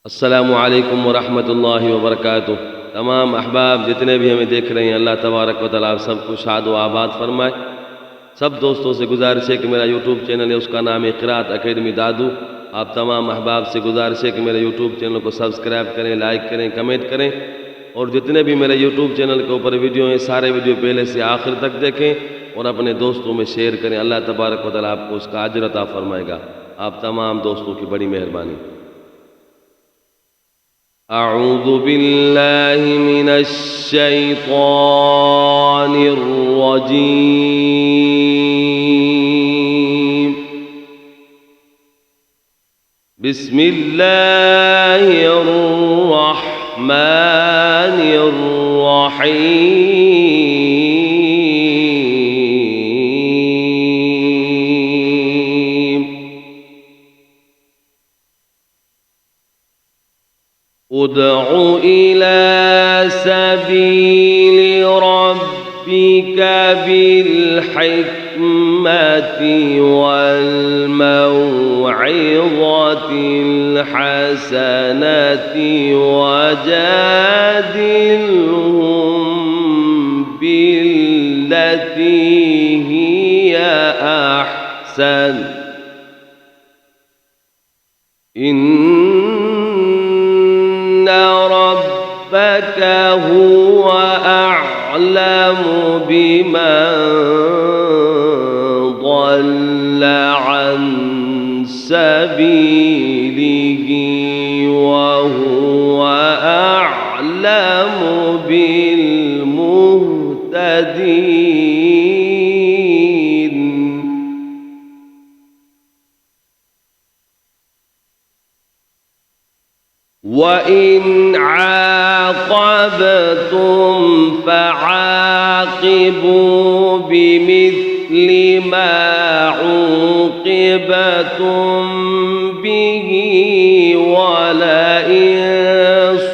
अस्सलामु अलैकुम वरहमतुल्लाहि वबरकातुह। तमाम अहबाब जितने भी हमें देख रहे हैं, अल्लाह तबारक व तआला सबको शाद व आबाद फरमाए। सब दोस्तों से गुजारिश है कि मेरा यूट्यूब चैनल है, उसका नाम है क़िराअत अकेडमी दादू। आप तमाम अहबाब से गुजारिश है कि मेरे यूट्यूब चैनल को सब्सक्राइब करें, लाइक करें, कमेंट करें और जितने भी मेरे यूट्यूब चैनल के ऊपर वीडियो हैं सारे वीडियो पहले से आखिर तक देखें और अपने दोस्तों में शेयर करें। अल्लाह तबारक व तआला आपको उसका अजर अता फरमाएगा। आप तमाम दोस्तों की बड़ी मेहरबानी। अऊज़ु बिल्लाहि मिनश शैतानिर रजीम। बिस्मिल्लाहिर रहमानिर रहीम। उदउ इला सबील रब्बिक बिल हिकमति वल मौइज़तिल हसनति वजादिलहुम बिल्लती हिया अहसन। रब्बक हुवा अअलमु बिमन ضل عن سبيله وهو أعلم بالمهتدين. وإن عاقبتم فعاقبوا بمثل ما عوقبتم به ولئن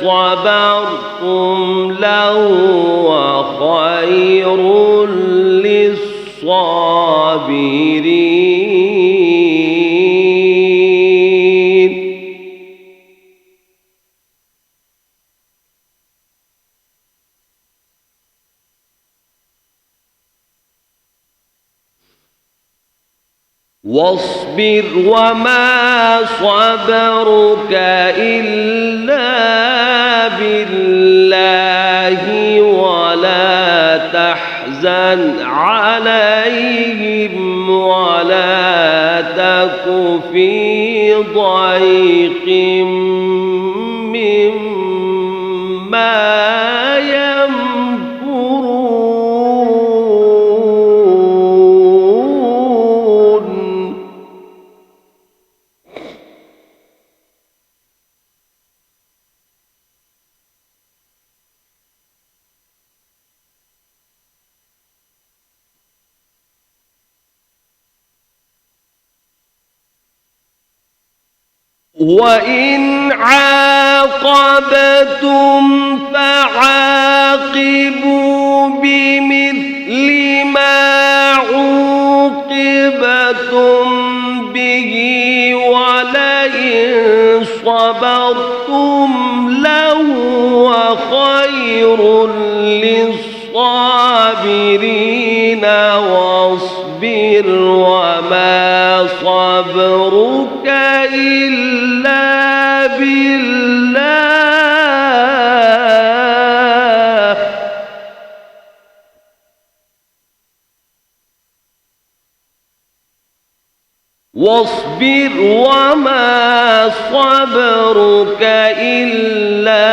صبرتم لهو خير للصابرين. واصبر وما صبرك إلا بالله ولا تحزن عليهم ولا تك في ضيق مما وإن عاقبتم فعاقبوا بمثل ما عوقبتم به ولئن صبرتم لهو خير للصابرين. واصبر وما صبرك إلا بالله واصبر وما صبرك إلا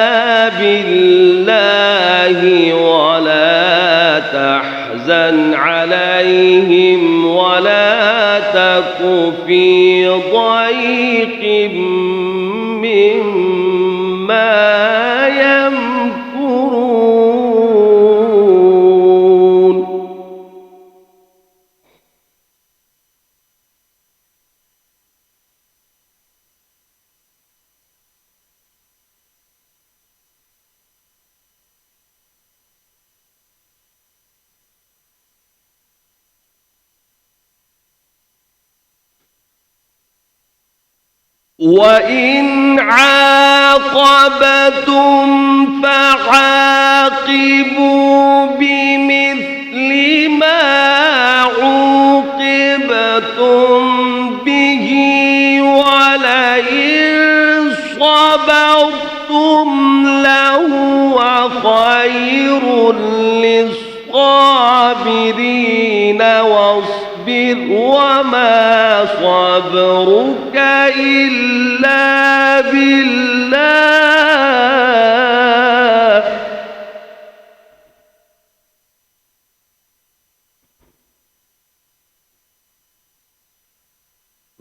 بالله ولا تحزن عليهم ولا تك في ضيق مما يمكرون. وإن عاقبتم فعاقبوا بمثل ما عوقبتم به ولئن صبرتم لهو خير للصابرين واصبر وما صبرك إلا بالله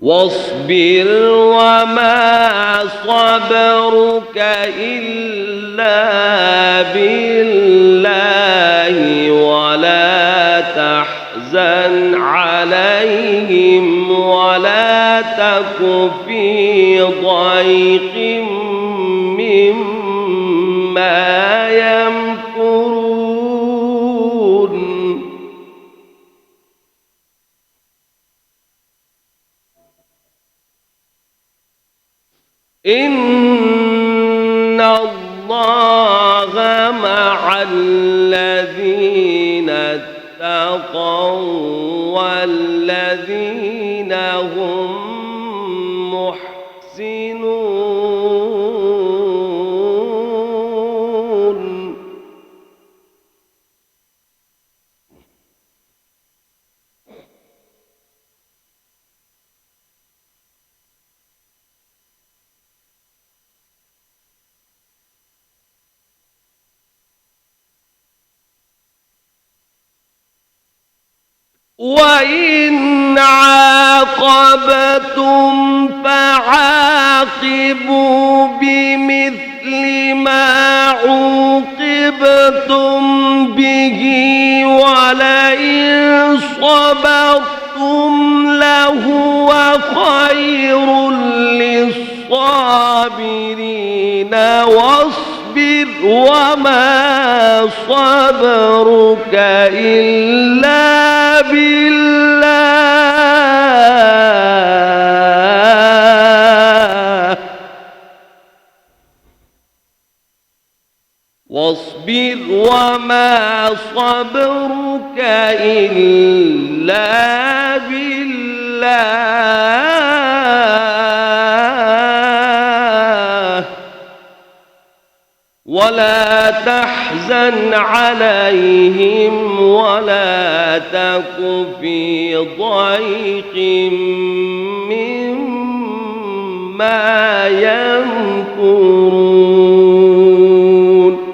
واصبر وما صبرك إلا بالله ولا تحزن عليهم ولا تك في ضيق مما يمكرون إن الله مع الذين اتقوا والذين هم محسنون وإن عاقبتم فعاقبوا بمثل ما عوقبتم به ولئن صبرتم لهو خير للصابرين واصبر وما صبرك إلا بالله واصبر وما صبرك إلا بالله ولا تحزن عليهم ولا تك في ضيق مما يمكرون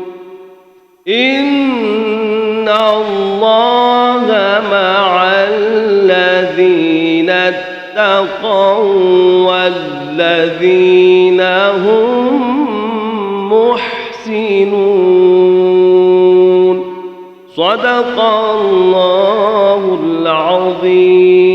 إن الله مع الذين اتقوا والذين هم محسنون صدق الله العظيم.